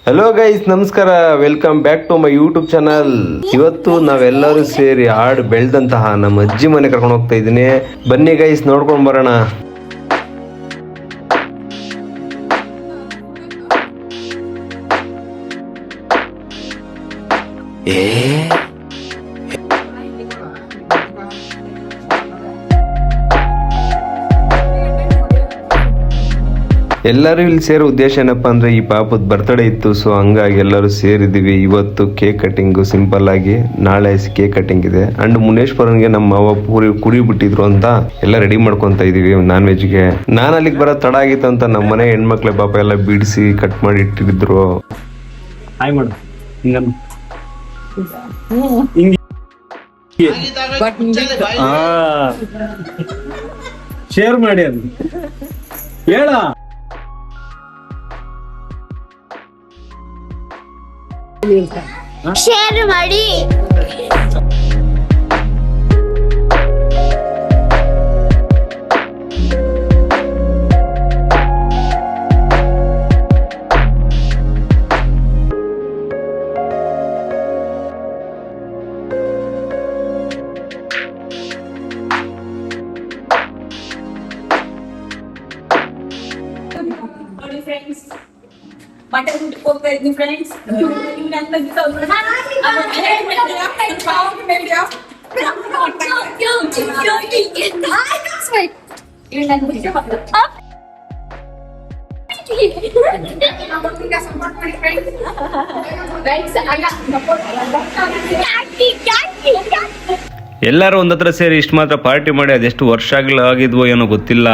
Hello guys, ನಮಸ್ಕಾರ. Welcome back to my YouTube channel. ಇವತ್ತು ನಾವೆಲ್ಲರೂ ಸೇರಿ ಹಾಡು ಬೆಳೆದಂತಹ ನಮ್ಮ ಅಜ್ಜಿ ಮನೆ ಕರ್ಕೊಂಡು ಹೋಗ್ತಾ ಇದ್ದೀನಿ. ಬನ್ನಿ ಗೈಸ್, ನೋಡ್ಕೊಂಡ್ ಬರೋಣ. ಎಲ್ಲರೂ ಇಲ್ಲಿ ಸೇರೋ ಉದ್ದೇಶ ಏನಪ್ಪ ಅಂದ್ರೆ, ಈ ಪಾಪದ ಬರ್ತ್ಡೇ ಇತ್ತು. ಸೊ ಹಂಗಾಗಿ ಎಲ್ಲರೂ ಸೇರಿದ್ದೀವಿ. ಇವತ್ತು ಕೇಕ್ ಕಟಿಂಗು ಸಿಂಪಲ್ ಆಗಿ, ನಾಳೆ ಕೇಕ್ ಕಟಿಂಗ್ ಇದೆ. ಅಂಡ್ ಮುನೇಶ್ವರನ್ಗೆ ನಮ್ಮ ಮಾವ ಕುರಿ ಬಿಟ್ಟಿದ್ರು ಅಂತ ಎಲ್ಲ ರೆಡಿ ಮಾಡ್ಕೊಂತ ಇದೀವಿ ನಾನ್ ವೆಜ್ಗೆ. ನಾನು ಅಲ್ಲಿಗೆ ಬರೋ ತಡ ಆಗಿತ್ತು ಅಂತ ನಮ್ಮ ಮನೆ ಹೆಣ್ಮಕ್ಳೆ ಪಾಪ ಎಲ್ಲ ಬಿಡಿಸಿ ಕಟ್ ಮಾಡಿ ಇಟ್ಟಿದ್ರು. ಶೇರ್ ಮಾಡಿ ಅದು ಹೇಳ. ಶೇರ್ ಮಾಡಿ. ಮಟನ್ ಊಟಕ್ಕೆ ಹೋಗ್ತಾ ಇದ್ನಿ ಫ್ರೆಂಡ್ಸ್. ಎಲ್ಲರೂ ಒಂದತ್ರ ಸೇರಿ ಇಷ್ಟು ಮಾತ್ರ ಪಾರ್ಟಿ ಮಾಡಿ ಅದೆಷ್ಟು ವರ್ಷಗಳಾಗಿದ್ವೋ ಏನೋ ಗೊತ್ತಿಲ್ಲ.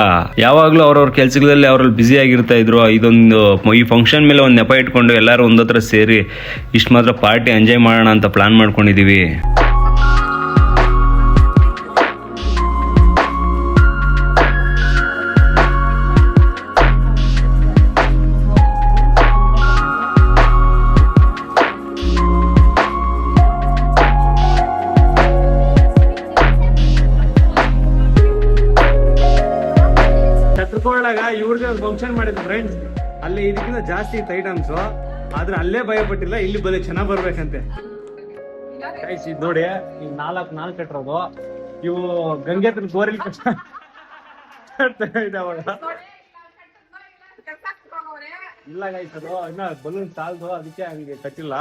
ಯಾವಾಗ್ಲೂ ಅವ್ರವ್ರ ಕೆಲ್ಸಗಳಲ್ಲಿ ಅವ್ರಲ್ಲಿ ಬ್ಯುಸಿ ಆಗಿರ್ತಾ ಇದ್ರು. ಇದೊಂದು ಈ ಫಂಕ್ಷನ್ ಮೇಲೆ ಒಂದು ನೆಪ ಇಟ್ಕೊಂಡು ಎಲ್ಲರೂ ಒಂದತ್ರ ಸೇರಿ ಇಷ್ಟು ಮಾತ್ರ ಪಾರ್ಟಿ ಎಂಜಾಯ್ ಮಾಡೋಣ ಅಂತ ಪ್ಲಾನ್ ಮಾಡ್ಕೊಂಡಿದೀವಿ. ಇವ್ರಿಗೆ ಫಂಕ್ಷನ್ ಮಾಡಿದ್ರು ಫ್ರೆಂಡ್ಸ್. ಅಲ್ಲಿ ಇದಕ್ಕಿಂತ ಜಾಸ್ತಿ ಇತ್ತು ಐಟಮ್ಸ್. ಆದ್ರೆ ಅಲ್ಲೇ ಭಯ ಪಟ್ಟಿಲ್ಲ, ಇಲ್ಲಿ ಬರೀ ಚೆನ್ನಾಗ್ ಬರ್ಬೇಕಂತೆ. ಇದು ನೋಡಿ, ಈಗ ನಾಲ್ಕು ಕಟ್ಟಿರೋದು ಇವು ಗಂಗೆ ಹತ್ರ ಗೋರಿಲ್ ಇಲ್ಲ ಗೈಸ್, ಅದು ಇನ್ನ ಬಲೂನ್ ಸಾಲದು, ಅದಕ್ಕೆ ಹಂಗೆ ಕಟ್ಟಿಲ್ಲ.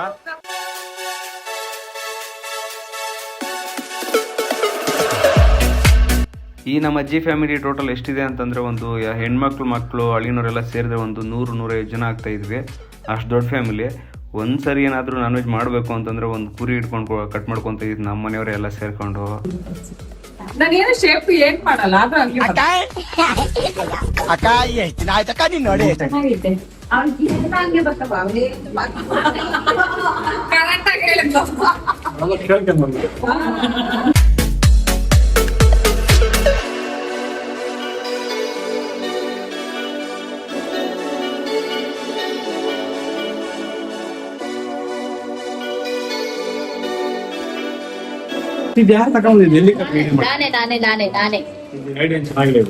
ಈ ನಮ್ಮ ಅಜ್ಜಿ ಫ್ಯಾಮಿಲಿ ಟೋಟಲ್ ಎಷ್ಟಿದೆ ಅಂತಂದರೆ, ಒಂದು ಹೆಣ್ಮಕ್ಳು ಅಳಿನವರೆಲ್ಲ ಸೇರಿದ್ರೆ ಒಂದು 100-150 ಜನ ಆಗ್ತಾ ಇದ್ವಿ. ಅಷ್ಟು ದೊಡ್ಡ ಫ್ಯಾಮಿಲಿ. ಒಂದ್ಸರಿ ಏನಾದರೂ ನಾನ್ ವೆಜ್ ಮಾಡಬೇಕು ಅಂತಂದರೆ ಒಂದು ಕುರಿ ಇಟ್ಕೊಂಡು ಕಟ್ ಮಾಡ್ಕೊತ ಇದ್ದು ನಮ್ಮ ಮನೆಯವರೇ ಎಲ್ಲ ಸೇರ್ಕೊಂಡು. ನಾನೇನು ಶೇಪ್ ಏನ್ ಮಾಡಲ್ಲ, ಯಾರು ತಗೊಂಡಿದ್ದು ಎಲ್ಲಿ ನಾನೇ ಐಡಿಯಾ ಚೆನ್ನಾಗಿದೆ.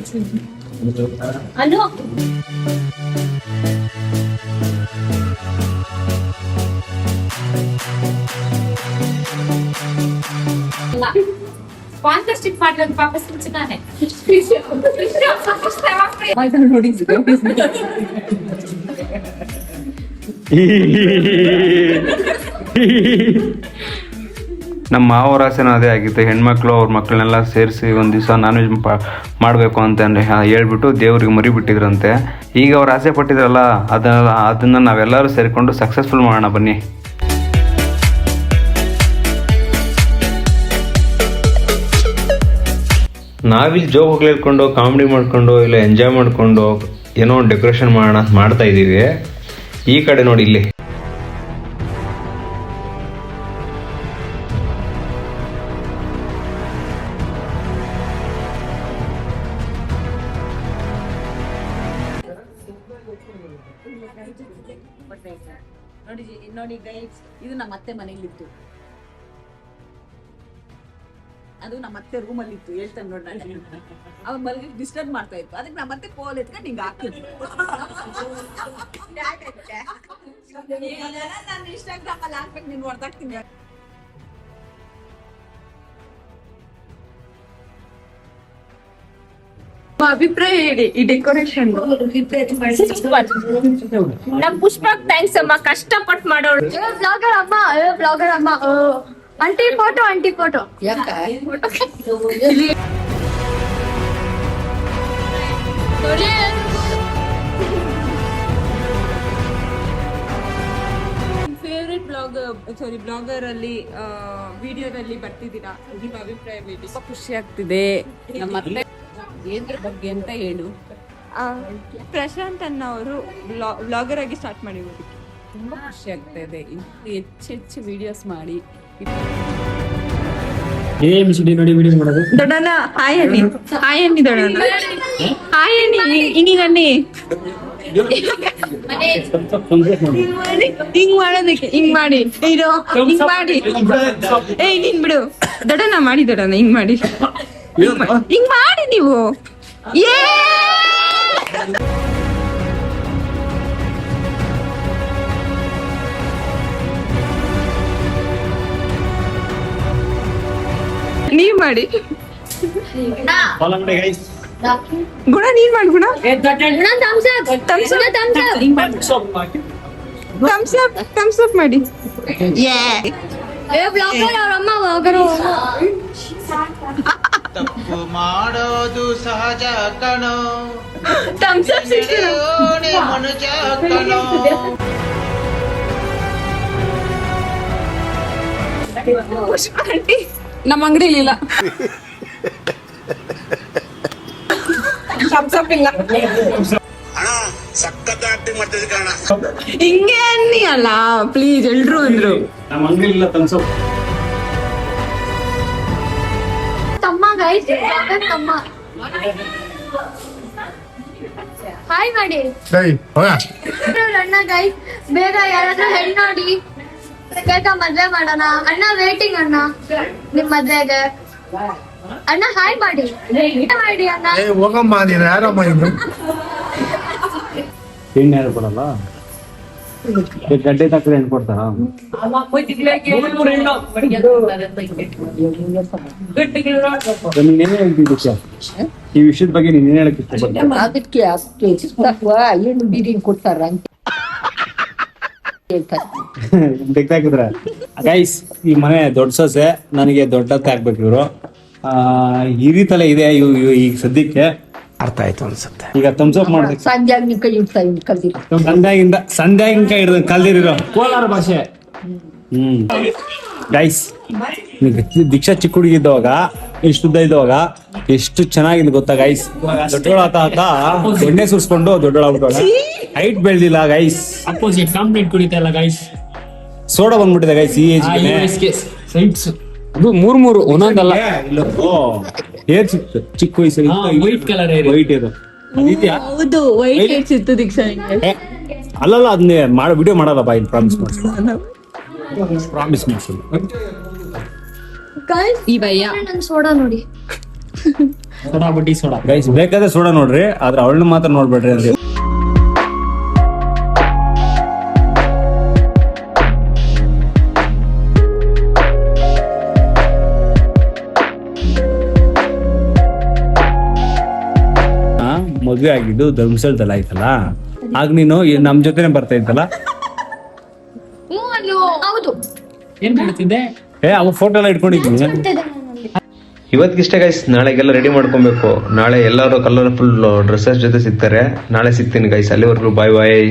ಅನು ಫಾಂಟಾಸ್ಟಿಕ್ ಮಾಡಿರೋದು ಪಾಪ ಸಿಂಚನಾನೆ. ನಮ್ಮ ಮಾವರ ಆಸೆನೂ ಅದೇ ಆಗಿತ್ತು. ಹೆಣ್ಮಕ್ಳು ಅವ್ರ ಮಕ್ಕಳನ್ನೆಲ್ಲ ಸೇರಿಸಿ ಒಂದು ದಿವಸ ನಾನ್ ವೆಜ್ ಮಾಡಬೇಕು ಅಂತ ಹೇಳ್ಬಿಟ್ಟು ದೇವ್ರಿಗೆ ಮರಿ ಬಿಟ್ಟಿದ್ರಂತೆ. ಈಗ ಅವ್ರು ಆಸೆ ಪಟ್ಟಿದ್ರಲ್ಲ, ಅದನ್ನು ನಾವೆಲ್ಲರೂ ಸೇರಿಕೊಂಡು ಸಕ್ಸಸ್ಫುಲ್ ಮಾಡೋಣ ಬನ್ನಿ. ನಾವಿಲ್ಲಿ ಜೋಕ್ ಹೇಳ್ಕೊಂಡು ಕಾಮಿಡಿ ಮಾಡ್ಕೊಂಡು ಇಲ್ಲ ಎಂಜಾಯ್ ಮಾಡಿಕೊಂಡು ಏನೋ ಒಂದು ಡೆಕೋರೇಷನ್ ಮಾಡೋಣ ಅಂತ ಮಾಡ್ತಾ ಇದ್ದೀವಿ. ಈ ಕಡೆ ನೋಡಿ, ಇಲ್ಲಿ ನೋಡಿ ಗೈಸ್, ಇದು ನಮ್ಮ ಅತ್ತೆ ಮನೆಯಲ್ಲಿತ್ತು. ಅದು ನಮ್ಮ ಮತ್ತೆ ರೂಮಲ್ಲಿ ಇತ್ತು ಹೇಳ್ತಾನೆ ನೋಡ್ ನಾನು ಅವ್ನು ಮಲಗಿ ಡಿಸ್ಟರ್ಬ್ ಮಾಡ್ತಾ ಇತ್ತು ಅದಕ್ಕೆ ನಾ ಮತ್ತೆ ಕೋಲ್ ಎತ್ಕೊಂಡು ಹಿಂಗೆ ಹಾಕಿದ್ವಿ ನಾನು ಇನ್ಸ್ಟಾಗ್ರಾಮ್ ಅಲ್ಲಿ ಹಾಕ್ಬೇಕು ನೀನು ಹೊಡೆದಾಕ್ತೀನಿ ಅಭಿಪ್ರಾಯ ಹೇಳಿ ಈ ಡೆಕೋರೇಷನ್ ನಮ್ ಪುಷ್ಪಕ್ ಥ್ಯಾಂಕ್ಸ್ ಅಮ್ಮ ಕಷ್ಟಪಟ್ಟು ಮಾಡೋಳು ಬ್ಲಾಗರ್ ಅಮ್ಮ ಆಂಟಿ ಫೋಟೋ ಫೇವ್ರೆಟ್ ಬ್ಲಾಗರ್ ಅಲ್ಲಿ ವಿಡಿಯೋದಲ್ಲಿ ಬರ್ತಿದ್ದೀರಾ ನಿಮ್ಮ ಅಭಿಪ್ರಾಯ ಹೇಳಿ. ತುಂಬಾ ಖುಷಿ ಆಗ್ತಿದೆ ನಮ್ಮ ಅತ್ತೆ ಏನ್ರ ಬಗ್ಗೆ ಅಂತ ಹೇಳು ಪ್ರಶಾಂತ್ ಅನ್ನ ಅವರು ಬ್ಲಾಗರ್ ಆಗಿ ಸ್ಟಾರ್ಟ್ ಮಾಡಿರೋದಕ್ಕೆ ತುಂಬಾ ಖುಷಿ ಆಗ್ತಾ ಇದೆ ಇನ್ನು ಹೆಚ್ಚು ವಿಡಿಯೋಸ್ ಮಾಡಿ ದೊಡ್ಡಣ್ಣ ಹಾಯ್ ಅನ್ನಿ ದೊಡ್ಡಣ್ಣ ಹಾಯ್ ಅನ್ನಿ ಹಿಂಗ ಅನ್ನಿ ಹಿಂಗ್ ಮಾಡೋದಕ್ಕೆ ಹಿಂಗ್ ಮಾಡಿ ಇದು ಹಿಂಗ್ ಮಾಡಿ ಏಯ್ ನೀನ್ ಬಿಡು ದೊಡ್ಡಣ್ಣ ಮಾಡಿ ದೊಡ್ಡಣ್ಣ ಹಿಂಗ್ ಮಾಡಿ ಹಿಂಗ್ ಮಾಡಿ ನೀವು ಏ ನೀವ್ ಮಾಡಿ ಗುಣ ನೀನ್ ಮಾಡಿ ಗುಣ ಥಮ್ಸ್ ಅಪ್ ಮಾಡಿ ಬ್ಲಾಗರ್ ಅವ್ರಮ್ಮ ಹೋಗರು ತಪ್ಪು ಮಾಡೋದು ಸಹಜ ಕಣೋ ಥಮ್ಸ್ ಅಪ್ ನಡೆಯೋನೆ ಮನುಜ ಕಣೋ ಆಂಟಿ ನಮ್ಮ ಅಂಗಡಿಲಿ ಇಲ್ಲ ಥಮ್ಸ್ ಅಪ್ ಇಲ್ಲ ಅಣ್ಣ ಸಖತ್ ಆಕ್ಟಿಂಗ್ ಮಾಡ್ತಿದ್ದೆ ಕಣ ಹಿಂಗೆ ಅನ್ನಿ ಅಲ್ಲ ಪ್ಲೀಸ್ ಎಲ್ರು ಅಂದ್ರು ನಮ್ಮ ಅಂಗಡಿಲಿಲ್ಲ ತನ್ಸೋ ತಮ್ಮ ಗೈಸ್ ತಮ್ಮ ಹಾಯ್ ಮಾಡಿ ಅಣ್ಣ ಗೈಸ್ ಬೇಗ ಯಾರಾದ್ರೂ ಹೆಣ್ಣು ನೋಡಿ ಬೇಗ ಮದ್ವೆ ಮಾಡೋಣ ಅಣ್ಣ ವೇಟಿಂಗ್ ಅಣ್ಣ ನಿಮ್ ಮದ್ವೆಗೆ ಅಣ್ಣ ಹಾಯ್ ಮಾಡಿ ಮಾಡಿ ಅಣ್ಣ ಹೋಗಮ್ಮ ನೀನು ಯಾರಮ್ಮ ಇದು ಹೆಣ್ಣು ಯಾರು ಕೊಡಲ್ಲ ಗಡ್ಡೆ ತಕ್ಕರೆ ಹೆಣ್ಣು ಕೊಡ್ತಾರ ನೀನೇನೇ ಹೇಳ್ತಿದ್ದೆ ಈ ವಿಷಯದ ಬಗ್ಗೆ ನೀನೇನು ಹೇಳಕ್ ಇಷ್ಟಪಡ್ತೀನಿ ಅದಕ್ಕೆ ಅಷ್ಟು ಚಿಕ್ಕವ ಏನು ಬೀರಿನ ಕೊಡ್ತಾರ ಅಂತ ಹೇಳ್ತಾರೆ ತೆಗ್ದಾಕಿದ್ರ ಗೈಸ್ ಈ ಮನೆ ದೊಡ್ಡ ಸೊಸೆ ನನಗೆ ದೊಡ್ಡತ್ತೆ ಆಗ್ಬೇಕು ಇವರು ಈ ರೀತಲ್ಲೇ ಇದೆ ಈಗ ಸದ್ಯಕ್ಕೆ ಅರ್ಥ ಆಯ್ತು ಅನ್ಸುತ್ತೆ ಈಗ ಥಮ್ಸ್ ಮಾಡೋದಕ್ಕೆ ಸಂಜೆ ನಿನ್ ಕೈ ಇಡ್ತಾ ಇನ್ ಕಲ್ದಿರ ಸಂಧ್ಯಾಗಿಂಕ ಹಿಡಿದು ಕಲ್ದಿರೋ ಕೋಲಾರ ಭಾಷೆ ಗೈಸ್ ದೀಕ್ಷಾ ಚಿಕ್ಕ ಹುಡುಗಿ ಇದ್ದವಾಗ ಇಷ್ಟು ಉದ್ದ ಇದ್ದವಾಗ ಎಷ್ಟು ಚೆನ್ನಾಗಿದೆ ಗೊತ್ತಾ ಗೈಸ್ ದೊಡ್ಡೋಳ ಆತ ಎಣ್ಣೆ ಸುರಿಸ್ಕೊಂಡು ದೊಡ್ಡೋಳ ಆಗ್ಬಿಟ್ಟೋಳ ಹೈಟ್ ಬೆಳ್ದಿಲ್ಲ ಗೈಸ್ ಅಪೋಸಿಟ್ ಕಂಪ್ಲೀಟ್ ಕುಡಿತಾ ಗೈಸ್ ಸೋಡಾ ಬಂದ್ಬಿಟ್ಟಿದೆ ಗೈಸ್ ಈ ಏಜ್ ಸೈಡ್ಸ್ ಇದು ಮೂರು ಒಂದೊಂದಲ್ಲ ಹೇರ್ ಸಿಕ್ತು ಚಿಕ್ಕ ವಯಸ್ಸಲ್ಲಿ ವೈಟ್ ಕಲರ್ ವೈಟ್ ಇದು ಅದೀತ್ಯಾ ಹೌದು ವೈಟ್ ಹೇರ್ ಸಿಕ್ತು ದೀಕ್ಷಾ ಅಲ್ಲಲ್ಲ ಅದನ್ನೇ ವಿಡಿಯೋ ಮಾಡಲ್ಲ ಬಾ ಇಲ್ಲಿ ಪ್ರಾಮಿಸ್ ಮಾಡಿಸು ಗೈಸ್ ಈ ಭಯ್ಯ ನನ್ ಸೋಡಾ ನೋಡಿ ಸೋಡಾ ಬಡ್ಡಿ ಸೋಡಾ ಗೈಸ್ ಬೇಕಾದ್ರೆ ಸೋಡಾ ನೋಡ್ರಿ ಆದ್ರೆ ಅವಳನ್ನ ಮಾತ್ರ ನೋಡ್ಬೇಡ್ರಿ ಅಂತ ಮದುವೆ ಆಗಿದ್ದು ಧರ್ಮಸ್ಥಳದಲ್ಲಿ ಆಯ್ತಲ್ಲ ಆಗ ನೀನು ನಮ್ ಜೊತೆನೆ ಬರ್ತಾ ಇದ್ದಲ್ಲ ಹೌದು ಏನ್ ಮಾಡ್ತಿದ್ದೆ ಅವ ಫೋಟೋ ಎಲ್ಲ ಇಟ್ಕೊಂಡಿದ್ದೀನಿ ಇವತ್ತಿಗಿಷ್ಟೇ ಗೈಸ್ ನಾಳೆಗೆಲ್ಲ ರೆಡಿ ಮಾಡ್ಕೊಬೇಕು ನಾಳೆ ಎಲ್ಲರೂ ಕಲರ್ಫುಲ್ ಡ್ರೆಸ್ಸಸ್ ಜೊತೆ ಸಿಗ್ತಾರೆ ನಾಳೆ ಸಿಗ್ತೀನಿ ಗೈಸ್ ಅಲ್ಲಿವರೆಗೂ ಬಾಯ್ ಬಾಯ್